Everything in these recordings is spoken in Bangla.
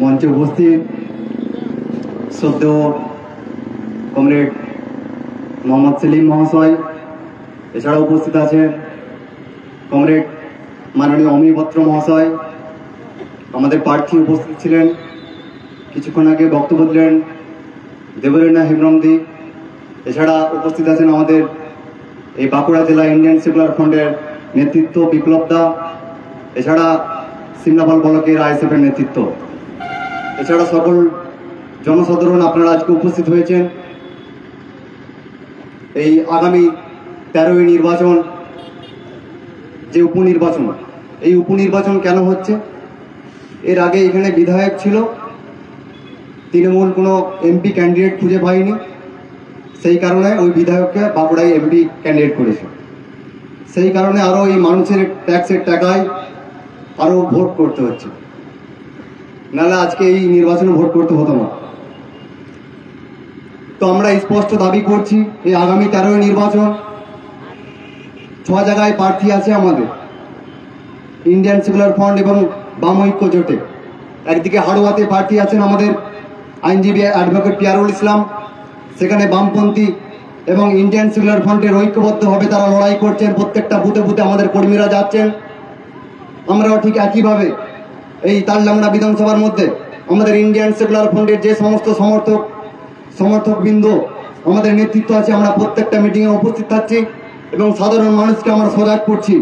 মঞ্চে উপস্থিত শ্রদ্ধেয় কমরেড মোহাম্মদ সেলিম মহাশয়, এছাড়াও উপস্থিত আছেন কমরেড মাননীয় অমিয় পাত্র মহাশয়। আমাদের প্রার্থী উপস্থিত ছিলেন, কিছুক্ষণ আগে বক্তব্য দিলেন দেবলীনা হেমব্রমদি। এছাড়া উপস্থিত আছেন আমাদের এই বাঁকুড়া জেলা ইন্ডিয়ান সেকুলার ফ্রন্টের নেতৃত্ব বিপ্লব দা, এছাড়া সিমলাপাল ব্লকের আইএসএফ এর নেতৃত্ব, এছাড়া সকল জনসাধারণ আপনারা আজকে উপস্থিত হয়েছেন। এই আগামী 13ই নির্বাচন, যে উপনির্বাচন, এই উপনির্বাচন কেন হচ্ছে? এর আগে এখানে বিধায়ক ছিল, তৃণমূল কোনো এমপি ক্যান্ডিডেট খুঁজে পায়নি, সেই কারণে ওই বিধায়ককে বাঁকুড়ায় এমপি ক্যান্ডিডেট করেছে। সেই কারণে আরও এই মানুষের ট্যাক্সের টাকায় আরও ভোট করতে হচ্ছে, নাহলে আজকে এই নির্বাচনে ভোট করতে হতো না। তো আমরা স্পষ্ট দাবি করছি, এই আগামী 13ই নির্বাচন 6 জায়গায় প্রার্থী আছে আমাদের ইন্ডিয়ান সেকুলার ফ্রন্ট এবং বাম ঐক্য জোটে। একদিকে হাড়োয়াতে প্রার্থী আছেন আমাদের আইনজীবী অ্যাডভোকেট পিয়ারুল ইসলাম, সেখানে বামপন্থী এবং ইন্ডিয়ান সেকুলার ফ্রন্টের ঐক্যবদ্ধভাবে তারা লড়াই করছেন, প্রত্যেকটা বুথে বুথে আমাদের কর্মীরা যাচ্ছেন। আমরাও ঠিক একইভাবে এই তালডাংরা বিধানসভার মধ্যে আমাদের ইন্ডিয়ান সেকুলার ফ্রন্টের যে সমস্ত সমর্থকবৃন্দ, আমাদের নেতৃত্ব আছে, আমরা প্রত্যেকটা মিটিংয়ে উপস্থিত থাকছি এবং সাধারণ মানুষকে আমরা সজাগ করছি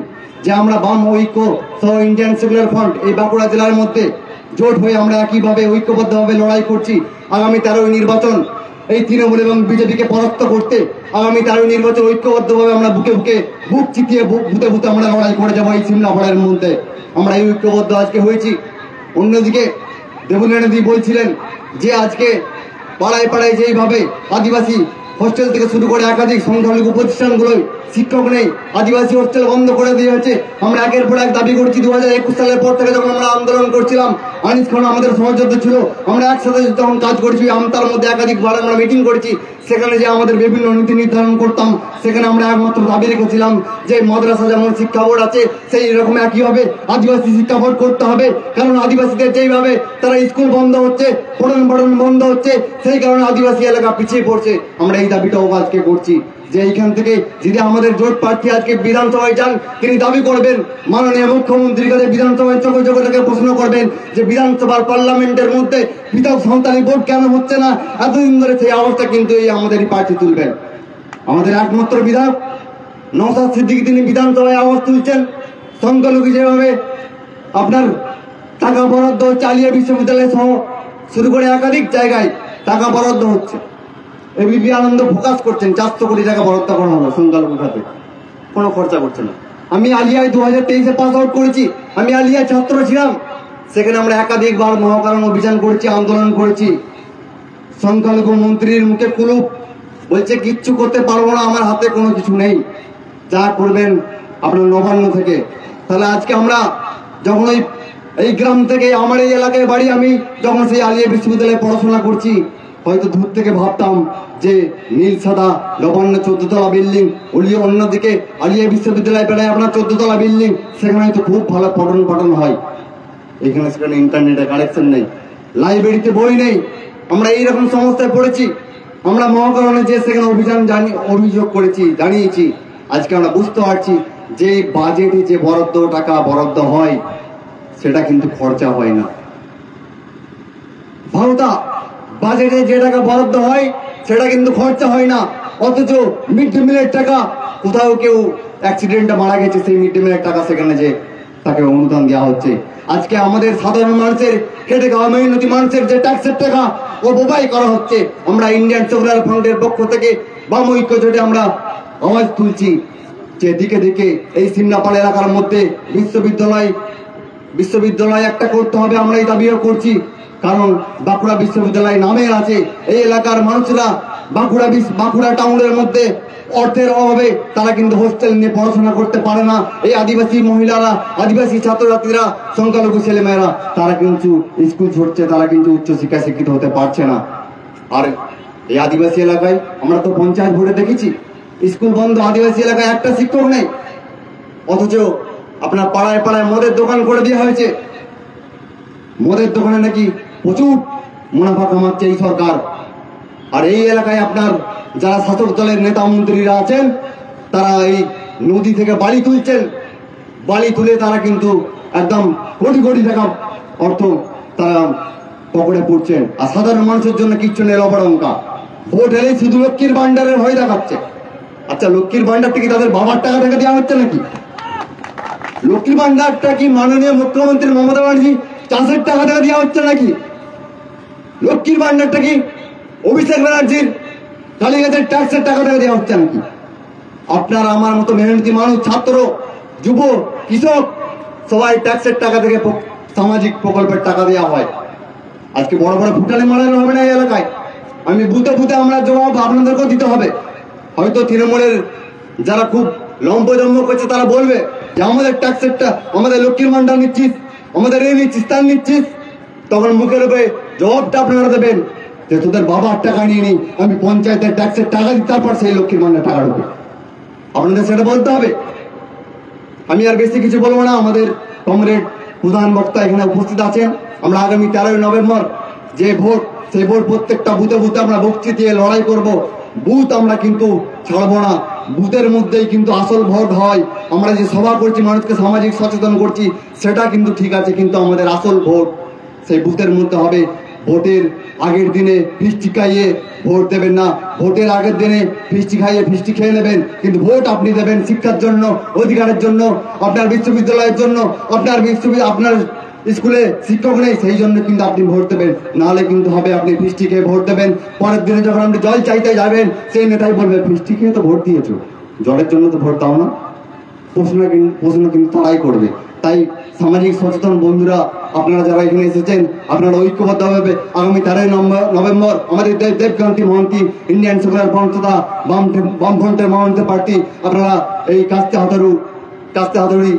যে আমরা বাম ঐক্য সহ ইন্ডিয়ান সেকুলার ফ্রন্ট এই বাঁকুড়া জেলার মধ্যে জোট হয়ে আমরা একইভাবে ঐক্যবদ্ধভাবে লড়াই করছি। আগামী 13ই নির্বাচন এই তৃণমূল এবং বিজেপিকে পরাস্ত করতে আগামী 13ই নির্বাচন ঐক্যবদ্ধভাবে আমরা বুকে বুকে বুক চিতিয়ে বুতে বুতে আমরা লড়াই করে যাবো। এই সিমলাপাড়ের মধ্যে আমরা এই ঐক্যবদ্ধ আজকে হয়েছি। অন্যদিকে দেবলীনাদি বলছিলেন যে আজকে পাড়ায় পাড়ায় যেইভাবে আদিবাসী হোস্টেল থেকে শুরু করে একাধিক সংখ্যালঘু প্রতিষ্ঠানগুলোয় শিক্ষক নেই, আদিবাসী হোস্টেল বন্ধ করে দিয়ে হচ্ছে। আমরা একের পর এক দাবি করছি। 2021 সালের পর থেকে যখন আমরা আন্দোলন করছিলাম, আনিস খান আমাদের সহযোদ্ধা ছিল, আমরা একসাথে যখন কাজ করছি, আমতার মধ্যে একাধিকবার আমরা মিটিং করেছি, সেখানে যে আমাদের বিভিন্ন নীতি নির্ধারণ করতাম, সেখানে আমরা একমাত্র দাবি রেখেছিলাম যে মাদ্রাসা যেমন শিক্ষা বোর্ড আছে সেই রকম একইভাবে আদিবাসী শিক্ষা বোর্ড করতে হবে। কারণ আদিবাসীদের যেইভাবে তারা স্কুল বন্ধ হচ্ছে, পঠন পাঠন বন্ধ হচ্ছে, সেই কারণে আদিবাসী এলাকা পিছিয়ে পড়ছে। আমরা এই দাবিটাও আজকে করছি যে এইখান থেকে যদি আমাদের জোট প্রার্থী আজকে বিধানসভায় যান, তিনি দাবি করবেন মাননীয় মুখ্যমন্ত্রীর কাছে বিধানসভায় চোখে চোখে থেকে প্রশ্ন করবেন যে বিধানসভার পার্লামেন্টের মধ্যে পৃথক সন্তানী ভোট কেন হচ্ছে না এতদিন ধরে, সেই অবস্থা কিন্তু এই আমাদের প্রার্থী তুলবেন। আমাদের একমাত্র বিধায়ক নওশাদ সিদ্দিকী, তিনি বিধানসভায় আওয়াজ তুলছেন। সংখ্যালঘু যেভাবে আপনার টাকা বরাদ্দ হচ্ছে, আলিয়া বিশ্ববিদ্যালয় সহ শুরু করে একাধিক জায়গায় টাকা বরাদ্দ হচ্ছে, এবিপি আনন্দ ফোকাস করছেন 400 কোটি টাকা বরাদ্দ করা হলো সংখ্যালঘু খাতে, কোনো খরচা করছে না। আমি আলিয়ায় 2023-এ পাস আউট করেছি, আমি আলিয়ায় ছাত্র ছিলাম, সেখানে আমরা একাধিকবার মহাকারণ অভিযান করেছি, আন্দোলন করেছি। সংখ্যালঘু মন্ত্রীর মুখে কুলুপ, বলছে কিচ্ছু করতে পারবো না, আমার হাতে কোনো কিছু নেই, যা করবেন আপনার নবান্ন থেকে। তাহলে আজকে আমরা যখন এই গ্রাম থেকে, আমার এই এলাকায় বাড়ি, আমি যখন সেই আলিয়া বিশ্ববিদ্যালয়ে পড়াশোনা করছি, হয়তো দূর থেকে ভাবতাম যে নীল সাদা নবান্ন 14 তলা বিল্ডিং, অন্যদিকে আলিয়া বিশ্ববিদ্যালয় বেলায় আপনার 14 তলা বিল্ডিং, সেখানে হয়তো খুব ভালো পঠন পাঠন হয়। এখানে সেখানে ইন্টারনেটে কানেকশন নেই, লাইব্রেরিতে বই নেই, আমরা এইরকম সমস্যায় পড়েছি। আমরা মহাকরণে যে সেখানে অভিযোগ করেছি, জানিয়েছি। আজকে আমরা বুঝতে পারছি যে বাজেটে যে টাকা বরাদ্দ হয় সেটা কিন্তু খরচা হয় না। ভারতা বাজেটে যে টাকা বরাদ্দ হয় সেটা কিন্তু খরচা হয় না, অথচ মিড ডে মিলের টাকা, কোথাও কেউ অ্যাক্সিডেন্টে মারা গেছে, সেই মিড ডে মিলের টাকা সেখানে যে তাকে অনুদান দেওয়া হচ্ছে। আজকে আমাদের সাধারণ মানুষের, খেটে খাওয়া মেহনতি মানুষের যে ট্যাক্সের টাকা ও বোবাই করা হচ্ছে। আমরা ইন্ডিয়ান সেকুলার ফ্রন্টের পক্ষ থেকে বাম ঐক্য জোটে আমরা আওয়াজ তুলছি যে দিকে দিকে এই সিমলাপাল এলাকার মধ্যে বিশ্ববিদ্যালয় একটা করতে হবে। আমরা এই দাবিও করছি, কারণ বাঁকুড়া বিশ্ববিদ্যালয় নামের আছে, এই এলাকার মানুষরা বাঁকুড়া টাউনের মধ্যে অর্থের অভাবে তারা কিন্তু হোস্টেল নিয়ে পড়াশোনা করতে পারে না। এই আদিবাসী মহিলারা, আদিবাসী ছাত্রছাত্রীরা, সংখ্যালঘু ছেলেমেয়েরা তারা কিন্তু স্কুল ছুটছে, তারা কিন্তু উচ্চশিক্ষায় শিক্ষিত হতে পারছে না। আর এই আদিবাসী এলাকায় আমরা তো পঞ্চায়েত ভোটে দেখেছি স্কুল বন্ধ, আদিবাসী এলাকায় একটা শিক্ষক নেই, অথচ আপনার পাড়ায় পাড়ায় মদের দোকান করে দেওয়া হয়েছে। মদের দোকানে নাকি প্রচুর মুনাফা কামাচ্ছে এই সরকার। আর এই এলাকায় আপনার যারা শাসক দলের নেতা মন্ত্রীরা আছেন তারা এই নদী থেকে বালি তুলছেন, বালি তুলে তারা কিন্তু একদম কোটি কোটি টাকা অর্থ তারা পকেটে পড়ছেন। আর সাধারণ মানুষের জন্য কিচ্ছু নেই, লবড়ঙ্কা। ভোট এলেই শুধু লক্ষ্মীর ভান্ডারের ভয় দেখাচ্ছে। আচ্ছা, লক্ষ্মীর ভান্ডারটা কি তাদের বাবার টাকা থেকে দেওয়া হচ্ছে নাকি? লক্ষ্মীর ভান্ডারটা কি মাননীয় মুখ্যমন্ত্রী মমতা ব্যানার্জি চাষের টাকা থেকে দেওয়া হচ্ছে নাকি? লক্ষ্মীর ভান্ডারটা কি অভিষেক ব্যানার্জির কালীঘাটের ট্যাক্সের টাকা থেকে দেওয়া হচ্ছে নাকি? আপনার আমার মতো মেহনতি মানুষ, ছাত্র, যুব, কৃষক সবাই ট্যাক্সের টাকা থেকে সামাজিক প্রকল্পের টাকা দেওয়া হয়। আজকে বড় বড় ভুটানে মারানো হবে না এই এলাকায়। আমি বুথে বুথে আমরা জবাব আপনাদেরকেও দিতে হবে। হয়তো তৃণমূলের যারা খুব লম্পজম্ব করছে তারা বলবে যে আমাদের ট্যাক্সেরটা, আমাদের লক্ষ্মীর ভান্ডার নিচ্ছিস, আমাদের এই নিচ্ছিস, তার নিচ্ছিস। তখন মুখের উপরে জবাবটা আপনারা দেবেন যে তোদের বাবার টাকা নিয়ে নি, আমি পঞ্চায়েতের ট্যাক্সের টাকা দিই, তারপর সেই লক্ষ্মীর ভান্ডার টাকা ঢুকে। আপনাদের সেটা বলতে হবে। আমি আর বেশি কিছু বলবো না। আমাদের কমরেড প্রধান বক্তা এখানে উপস্থিত আছেন। আমরা আগামী 13 নভেম্বর যে ভোট, সেই ভোট প্রত্যেকটা বুথে বুথে আমরা বক্তৃতা দিয়ে লড়াই করব। বুথ আমরা কিন্তু ছাড়বো না। বুথের মধ্যেই কিন্তু আসল ভোট হয়। আমরা যে সভা করছি, মানুষকে সামাজিক সচেতন করছি, সেটা কিন্তু ঠিক আছে, কিন্তু আমাদের আসল ভোট সেই বুথের মধ্যে হবে। ভোটের আগের দিনে ফিস্টি খাইয়ে ভোট দেবেন না। ভোটের আগের দিনে ফিস্টি খাইয়ে ফিস্টি খেয়ে নেবেন, কিন্তু ভোট আপনি দেবেন শিক্ষার জন্য, অধিকারের জন্য, আপনার বিশ্ববিদ্যালয়ের জন্য, আপনার স্কুলে শিক্ষক নেই সেই জন্য কিন্তু আপনি ভোট দেবেন। নাহলে কিন্তু হবে আপনি ফিস্টি খেয়ে ভোট দেবেন। পরের দিনে যখন আপনি জল চাইতে যাবেন, সেই নেতাই বলবে ফিস্টি খেয়ে তো ভোট দিয়েছো, জলের জন্য তো ভোট দাও না। প্রশ্ন কিন্তু তারাই করবে। তাই সামাজিক সচেতন বন্ধুরা, আপনারা যারা এখানে এসেছেন, আপনারা ঐক্যবদ্ধভাবে আগামী 13 নভেম্বর আমাদের দেবকান্তি মহান্তি ইন্ডিয়ান সেকুলার ফ্রন্ট তথা বামফ্রন্টের মহান্তি পার্টি, আপনারা এই কাস্তে হাতুড়ি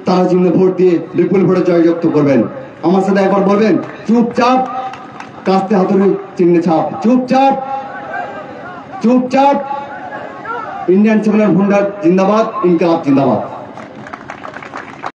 তারা চিহ্নে ভোট দিয়ে বিপুল ভোটে জয়যুক্ত করবেন। আমার সাথে একবার বলবেন, চুপচাপ কাস্তে হাতুড়ি চিহ্নে ছাপ, চুপচাপ চুপচাপ। ইন্ডিয়ান সেকুলার ফ্রন্ট জিন্দাবাদ, ইনকলাব জিন্দাবাদ।